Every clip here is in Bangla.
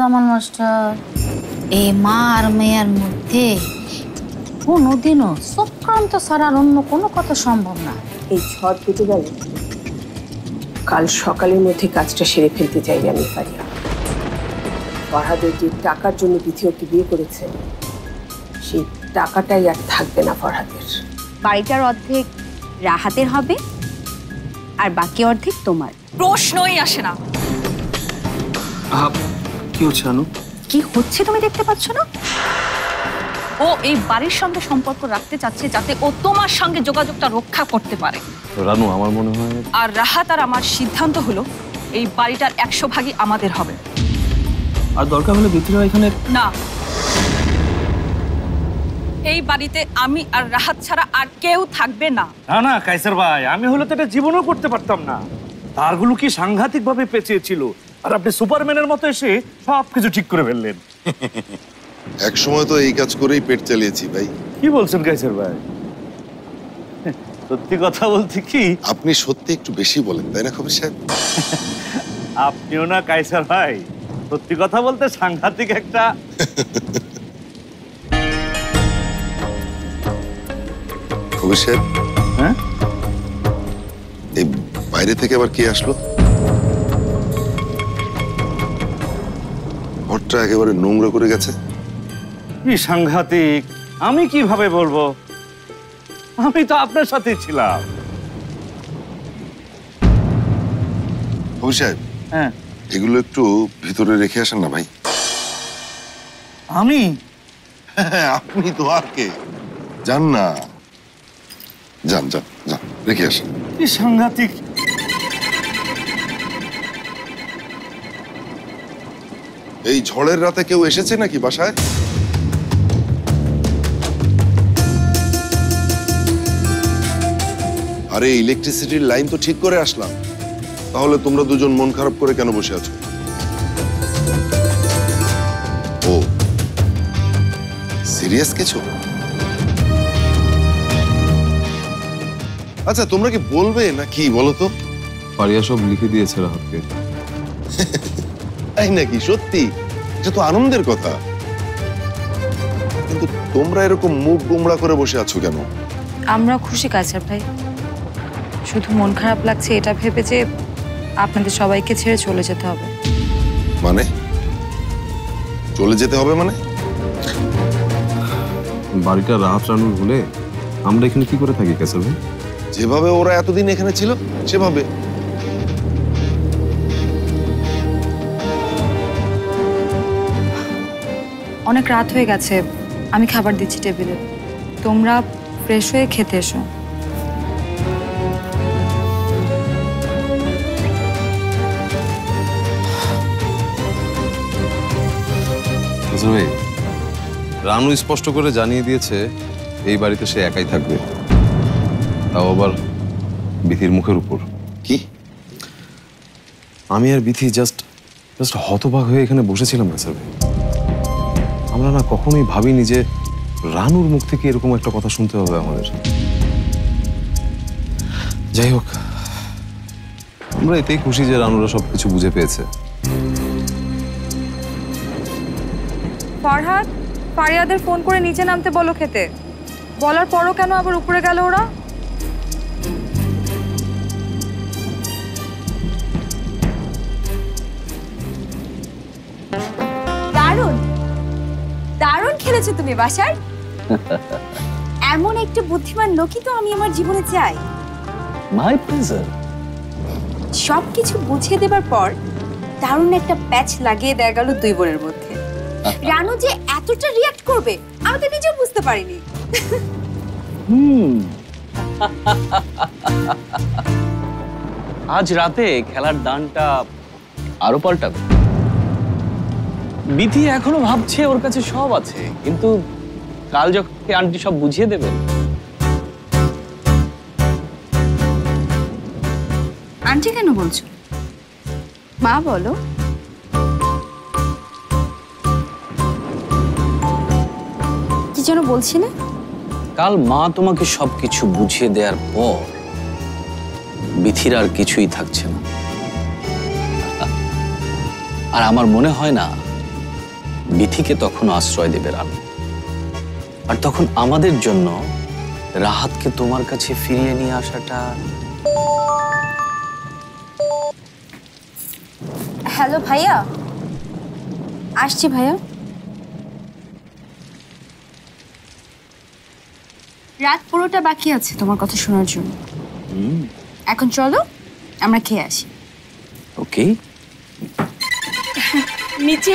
কামাল মাস্টার, এই মা আর মেয়ের মধ্যে কোনোদিনও চক্রান্ত ছাড়ার অন্য কোনো কথা সম্ভব না। এই ঝড় কেটে গেলে কাল সকালের মধ্যে কাজটা সেরে ফেলতে চাই আমি ফারিয়া। ফরহাদের যে টাকার জন্য বিথি ওকে বিয়ে করেছে, সেই টাকাটাই আর থাকবে না ফরহাদের। বাড়িটার অর্ধেক রাহাতের হবে আর বাকি অর্ধেক তোমার। প্রশ্নই আসে না। কি হচ্ছে আনু? কি হচ্ছে তুমি দেখতে পাচ্ছ না? ও এই বাড়ির সঙ্গে সম্পর্ক রাখতে চাচ্ছে যাতে ও তোমার সঙ্গে যোগাযোগটা রক্ষা করতে পারে। রানু, আমার মনে হয় আর রাহাত আর আমার সিদ্ধান্ত হলো এই বাড়িটার 100 ভাগই আমাদের হবে। আর দরকার হলে বিথিরা এখানে না, এই বাড়িতে আমি আর রাহাত ছাড়া আর কেউ থাকবে না। না না কাইসার ভাই, আমি হলে তো এটা জীবনও করতে পারতাম না। তারগুলো কি সাংঘাতিক ভাবে পেঁচিয়েছিল, আর আপনি সুপারম্যানের মতো এসে সবকিছু ঠিক করে ফেললেন। এক সময় তো এই কাজ করেই পেট চালিয়েছি ভাই। কি বলছেন কাইসার ভাই? সত্যি কথা বলতে কি, আপনি সত্যি একটু বেশি বলেন, তাই না খবির সাহেব? আপনিও না কাইসার ভাই, সত্যি কথা বলতে সাংঘাতিক একটা। খবির সাহেব, হ্যাঁ, এই বাইরে থেকে আবার কে আসলো? ঘরটা একেবারে নোংরা করে গেছে। কি সাংঘাতিক! আমি কিভাবে বলবো, আমি তো আপনার সাথেই ছিলাম। খবির সাহেব, হ্যাঁ, এগুলো একটু ভিতরে রেখে আসেন না ভাই। আমি? আপনি তো আর কে, যান না, যান যান যান, রেখে আসেন। কি সাংঘাতিক! এই ঝড়ের রাতে কেউ এসেছে নাকি বাসায়? আরে ইলেকট্রিসিটির লাইন তো ঠিক করে আসলাম, তাহলে তোমরা দুজন মন খারাপ করে কেন বসে আছো? ও সিরিয়াস কিছু? আচ্ছা, তোমরা কি বলবে না কি বলো তো? ফারিয়া সব লিখে দিয়েছে রাহাতকে। তাই নাকি? সত্যি? এটা তো আনন্দের কথা। কিন্তু তোমরা এরকম মুখ গোমড়া করে বসে আছো কেন? আমরা খুশি কাইসার ভাই, শুধু মন খারাপ লাগছে এটা ভেবে যে আপনাদের সবাইকে ছেড়ে চলে যেতে হবে। মানে চলে যেতে হবে মানে? বাড়িটা রাহাত রানুর হলে আমরা এখানে কি করে থাকি কাইসার ভাই? যেভাবে ওরা এতদিন এখানে ছিল সেভাবে। অনেক রাত হয়ে গেছে, আমি খাবার দিচ্ছি টেবিলে, তোমরা ফ্রেশ হয়ে খেতে এসো। কাইসার ভাই, রানু স্পষ্ট করে জানিয়ে দিয়েছে এই বাড়িতে সে একাই থাকবে, তাও আবার বিথির মুখের উপর। কি? আমি আর বিথি জাস্ট হতবাক হয়ে এখানে বসেছিলাম কাইসার ভাই। আমরা না কখনোই ভাবিনি যে রানুর মুখ থেকে এরকম একটা কথা শুনতে হবে আমাদের। যাই হোক, আমরা এতেই খুশি যে রানুরা সবকিছু বুঝে পেয়েছে। ফরহাদ, ফারিয়াদের ফোন করে নিচে নামতে বলো খেতে। বলার পরও কেন আবার উপরে গেল ওরা? দারুণ দারুণ খেলেছো তুমি বাসার। এমন একটা বুদ্ধিমান লোকই তো আমি আমার জীবনে চাই। My pleasure. সবকিছু বুঝিয়ে দেবার পর দারুণ একটা প্যাচ লাগিয়ে দেয়া গেল দুই বোনের মধ্যে। রানু যে এতটা রিঅ্যাক্ট করবে আমি তো নিজেও বুঝতে পারিনি। আজ রাতে খেলার দানটা আরো পাল্টাবে। বিধি এখনো ভাবছে ওর কাছে সব আছে, কিন্তু কাল যখন আন্টি সব বুঝিয়ে দেবেন। আন্টি কেন বলছো? মা বলো। কি যেন বলছিলে? কাল মা তোমাকে সবকিছু বুঝিয়ে দেওয়ার পর বিথির আর কিছুই থাকছে না। আর আমার মনে হয় না বিথিকে তখন আশ্রয় দেবে রানু, আর তখন আমাদের জন্য রাহাতকে তোমার কাছে ফিরিয়ে নিয়ে আসাটা। হ্যালো ভাইয়া, আসছি ভাইয়া। রাত পুরোটা বাকি আছে তোমার কথা শোনার জন্য। এখন চলো আমরা খেয়ে আসি। ওকে, নিচে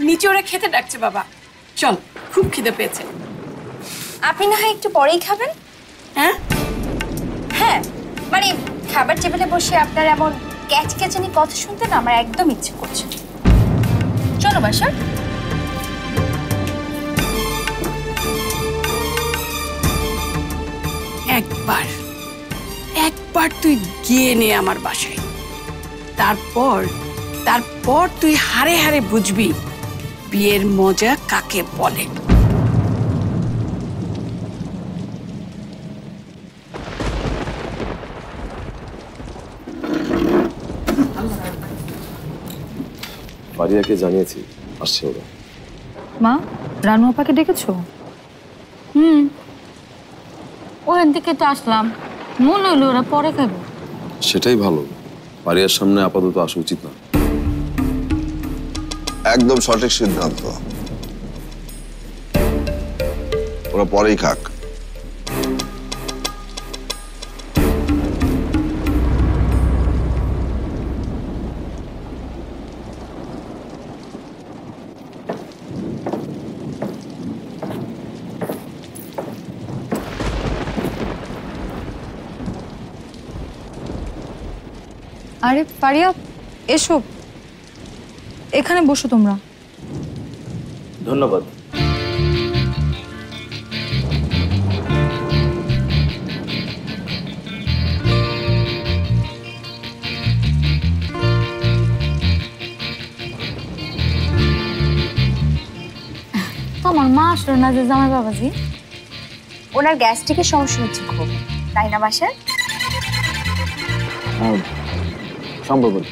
নিচে ওরা খেতে ডাকছে বাবা, চল, খুব খিদে পেয়েছে। আপনি না হয় একটু পরেই খাবেন। হ্যাঁ হ্যাঁ, মানে খাবার টেবিলে বসে আপনার এমন ক্যাচক্যাচানি কথা শুনতে না আমার একদম ইচ্ছে করছে। চলো বাসা। একবার একবার তুই গিয়ে নে আমার বাসায়, তারপর তারপর তুই হারে হারে বুঝবি বিয়ের মজা কাকে বলে। পারিয়াকে জানিয়েছি, আসছে ওরা। মা, রানু আপাকে ডেকেছো? ওখান থেকে তো আসলাম, মনে হইলো ওরা পরে খাবে। সেটাই ভালো, পারিয়ার সামনে আপাতত আসা উচিত না। একদম সঠিক সিদ্ধান্ত, ওরা পরেই খাক। আরে পারিয়া, এসো, এখানে বসো তোমরা। ধন্যবাদ। তোমার মা আসলো না যে জামাই বাবাজি? ওনার গ্যাস্ট্রিকের সমস্যা হচ্ছে খুব, তাই না বাসায়? সম্ভবত।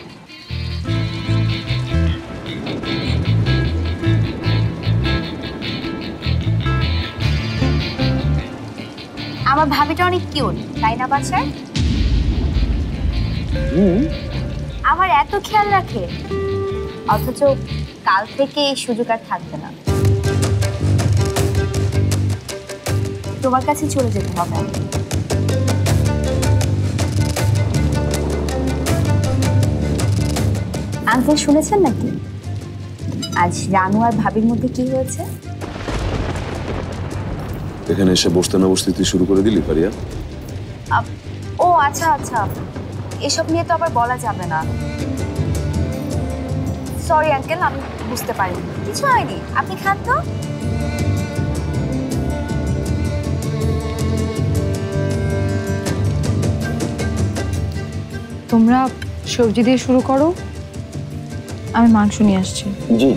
আমার ভাবিটা অনেক কিউট, তাই না বাসায়? আমার এত খেয়াল রাখে, অথচ কাল থেকে এই সুযোগ আর থাকবে না। তোমার কাছে চলে যেতে হবে। আঙ্কেল শুনেছেন নাকি আজ রানু আর ভাবির মধ্যে কি হয়েছে? এখানে এসে বসতে না বসতে তুই শুরু করে দিলি পারিয়া? ও আচ্ছা আচ্ছা, এসব নিয়ে তো আবার বলা যাবে না। সরি আঙ্কেল, আমি বুঝতে পারিনি। কিছু হয়নি, আপনি খান তো। তোমরা সবজি দিয়ে শুরু করো, আমি মাংস নিয়ে আসছি। জি।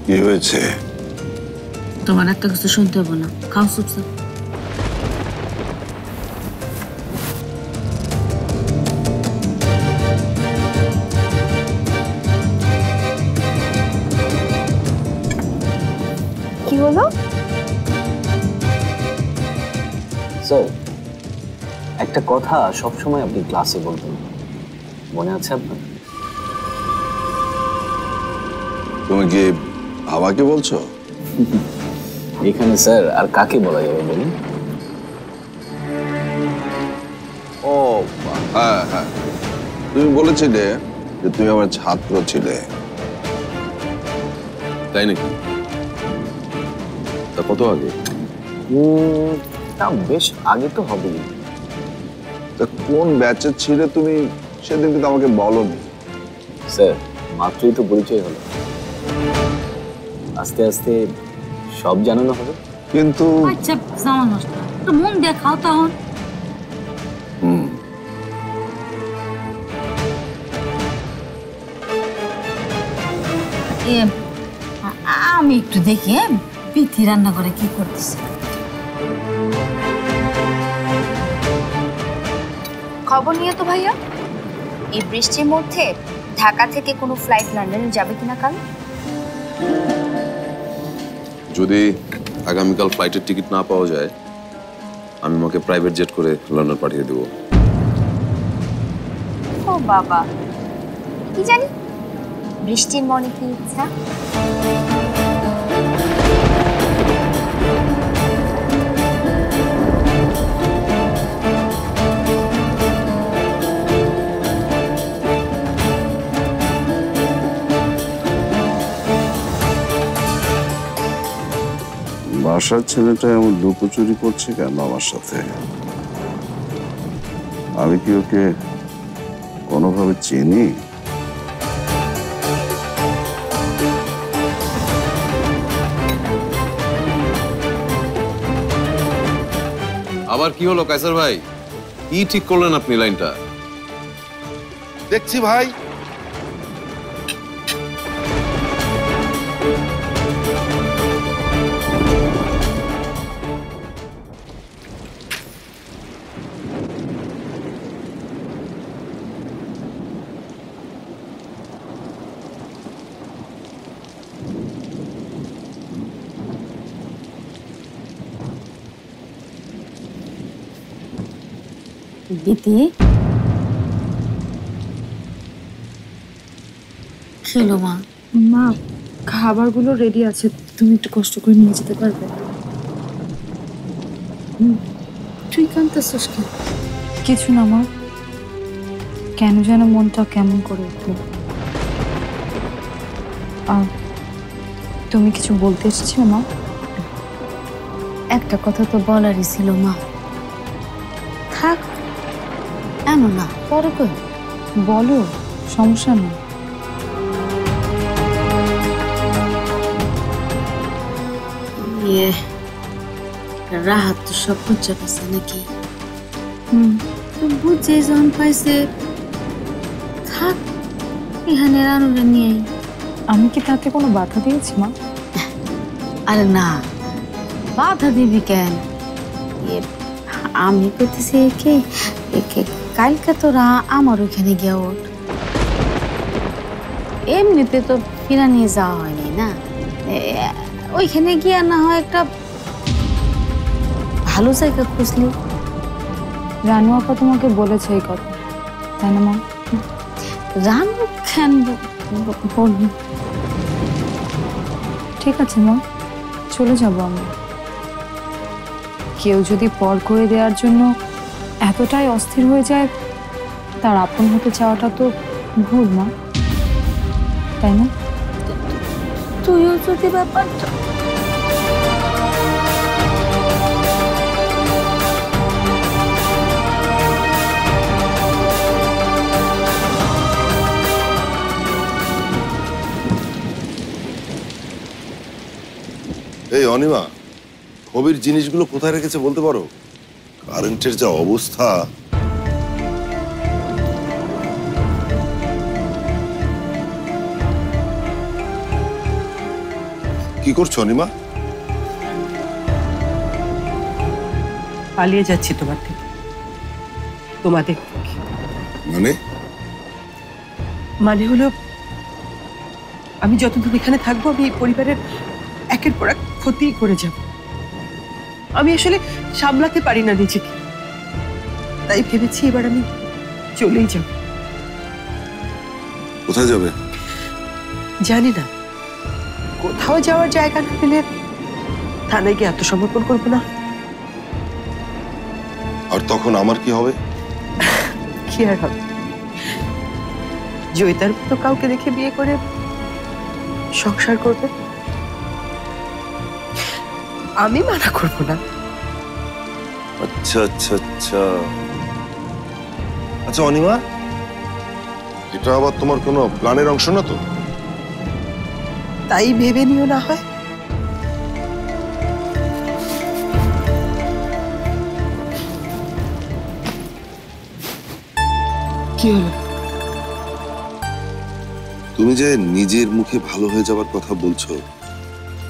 কি হয়েছে? তোমার একটা কিছু শুনতে হবে না, খাও চুপচাপ। কি হলো? স্যার, একটা কথা সবসময় আপনি ক্লাসে বলতেন, মনে আছে আপনার? তুমি কি আমাকে বলছো? এখানে স্যার আর কাকে বলা যাবে বলুন? ও হ্যাঁ হ্যাঁ, তুমি বলেছিলে যে তুমি আমার ছাত্র ছিলে। তাই নাকি? তা কত আগে? তা বেশ আগে তো হবেই। তা কোন ব্যাচের ছিলে তুমি সেদিন কিন্তু আমাকে বলোনি। স্যার, মাত্রই তো পরিচয় হলো, আস্তে আস্তে সব জানানো হবে। কিন্তু আচ্ছা জামা নষ্ট, তো মন দিয়ে খাও তখন। আমি একটু দেখি, পিথি রান্না করে কি করতেছে? খবর নিয়ে তো ভাইয়া, এই বৃষ্টির মধ্যে ঢাকা থেকে কোনো ফ্লাইট লন্ডনে যাবে কিনা কাল? যদি আগামীকাল ফ্লাইটের টিকিট না পাওয়া যায়, আমি আমাকে প্রাইভেট জেট করে লন্ডন পাঠিয়ে দেবো। ও বাবা, কি জানি বৃষ্টির মনে কি ইচ্ছা। বাসার ছেলেটা এমন লুকোচুরি করছে কেন আমার সাথে? আমি কি ওকে কোনোভাবে চিনি? আবার কি হলো কায়সার ভাই? কি ঠিক করলেন আপনি লাইনটা? দেখছি ভাই। দিদি, খেলো মা? মা, খাবারগুলো রেডি আছে, তুমি একটু কষ্ট করে নিয়ে যেতে পারবে? তুই কাঁদতেছিস কেন? কিছু না মা, কেন যেন মনটা কেমন করে উঠল। তুমি কিছু বলতে এসেছো মা? একটা কথা তো বলারই ছিল মা। থাক, এমন না, পরে কই। বলো, সমস্যা নেই। রাহাত তো সব বুঝতে পারছে নাকি? তো বুঝছে যখন পাইছে, থাক, এখানে রানুরে নিয়ে। আমি কি তাতে কোনো বাধা দিয়েছি মা? আরে না, বাধা দিবি কেন? আমি করতেছি কালকে তোরা আমার ওইখানে গিয়ে ওঠ। এমনিতে তো ফিরা নিয়ে যাওয়া হয়নি না, ওইখানে গিয়ে না হয় একটা ভালো জায়গা খুঁজলি। রানু আপা তোমাকে বলেছে এই কথা, তাই না মা? রানু কেন বলবি? ঠিক আছে মা, চলে যাবো আমরা। কেউ যদি পর করে দেওয়ার জন্য এতটাই অস্থির হয়ে যায়, তার আপন হতে চাওয়াটা তো ভুল মা, তাই না? তুইও যদি ব্যাপারটা এই অনিমা, কবির জিনিসগুলো কোথায় রেখেছে বলতে পারো? কারেন্টের যা অবস্থা। কি করছো অনিমা? পালিয়ে যাচ্ছি তোমার থেকে, তোমাদের থেকে। মানে হলো, আমি যতদিন এখানে থাকবো আমি এই পরিবারের একের পর এক ক্ষতি করে যাব। আমি আসলে সামলাতে পারি না নিজেকে, তাই ভেবেছি এবার আমি চলেই যাব। কোথায় যাবে? জানি না, কোথাও যাওয়ার জায়গা না পেলে থানায় গিয়ে আত্মসমর্পণ করবো না। আর তখন আমার কি হবে? কি আর হবে, জয়িতার মতো কাউকে দেখে বিয়ে করে সংসার করবে। আমি মানা করবো না। আচ্ছা আচ্ছা আচ্ছা আচ্ছা অনিমা, এটা আবার তোমার কোনো প্ল্যানের অংশ না তো? তাই ভেবে নিও না হয়। কি হলো? তুমি যে নিজের মুখে ভালো হয়ে যাবার কথা বলছো,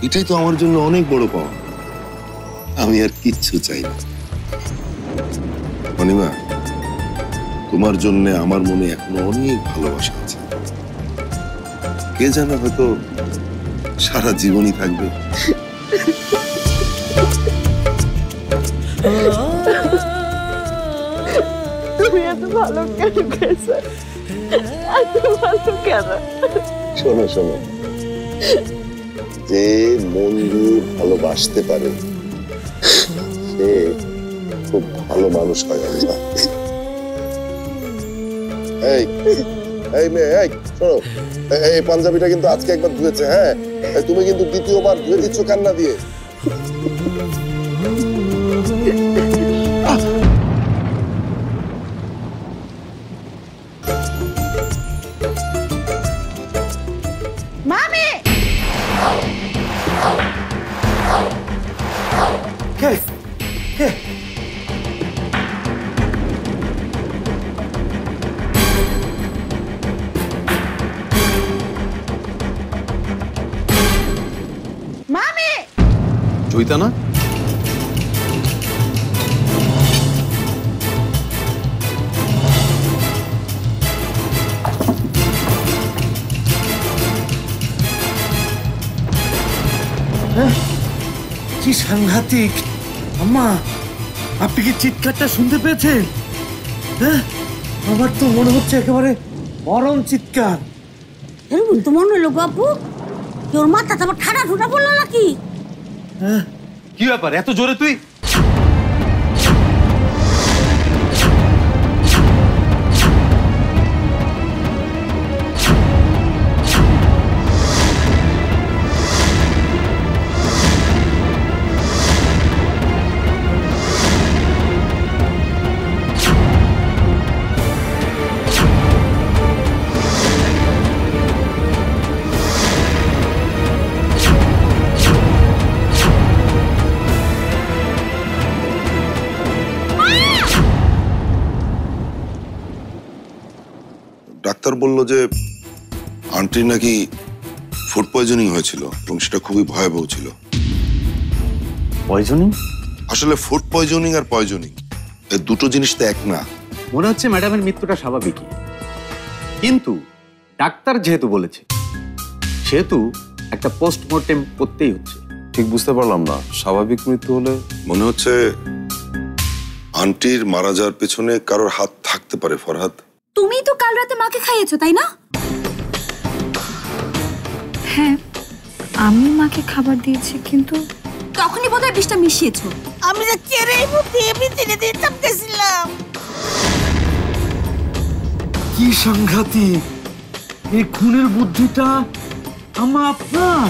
এটাই তো আমার জন্য অনেক বড় পাওয়া। আমি আর কিচ্ছু চাই না। অনিমা, তোমার জন্য আমার মনে এখনো অনেক ভালোবাসা আছে। কে জানে হয়তো সারা জীবনই থাকবে। তুমি এত ভালো কেন পেয়েছো? এত ভালো কেন? শোনো শোনো, যে মন দিয়ে ভালোবাসতে পারে সে খুব ভালো মানুষ হয়। এই এই মেয়ে, এই শোনো, এই পাঞ্জাবিটা কিন্তু আজকে একবার ধুয়েছে, হ্যাঁ? তুমি কিন্তু দ্বিতীয়বার ধুয়ে দিচ্ছ কান্না দিয়ে। মামি! কে কে মামি! জয়িতা না? কি সাংঘাতিক! আম্মা, আপনি কি চিৎকারটা শুনতে পেয়েছেন? হ্যাঁ, আমার তো মনে হচ্ছে একেবারে মরণ চিৎকার। এরকম তো মনে হলো বাবু, তোর মাথা তোমার ঠাডা ঠুটা পড়লো নাকি? কি ব্যাপার, এত জোরে তুই? ডাক্তার বলল যে আন্টির নাকি ফুড পয়জনিং হয়েছিল এবং সেটা খুবই ভয়াবহ ছিল। পয়জনিং? আসলে ফুড পয়জনিং আর পয়জনিং এই দুটো জিনিস তো এক না। মনে হচ্ছে ম্যাডামের মৃত্যুটা স্বাভাবিকই, কিন্তু ডাক্তার যেহেতু বলেছে সেহেতু একটা পোস্টমর্টেম করতেই হচ্ছে। ঠিক বুঝতে পারলাম না, স্বাভাবিক মৃত্যু হলে? মনে হচ্ছে আন্টির মারা যাওয়ার পেছনে কারোর হাত থাকতে পারে। ফরহাদ, তুমি তো কাল রাতে মাকে খাইয়েছো তাই না? হ্যাঁ, আমি মাকে খাবার দিয়েছি, কিন্তু তখনই বোধহয় বিষটা মিশিয়েছো। আমি যে চেরে মুখে ভিতরে দিয়ে চাপতেছিলাম। কি সাংঘাতিক! এই খুনের বুদ্ধিটা আম্মা আপনার?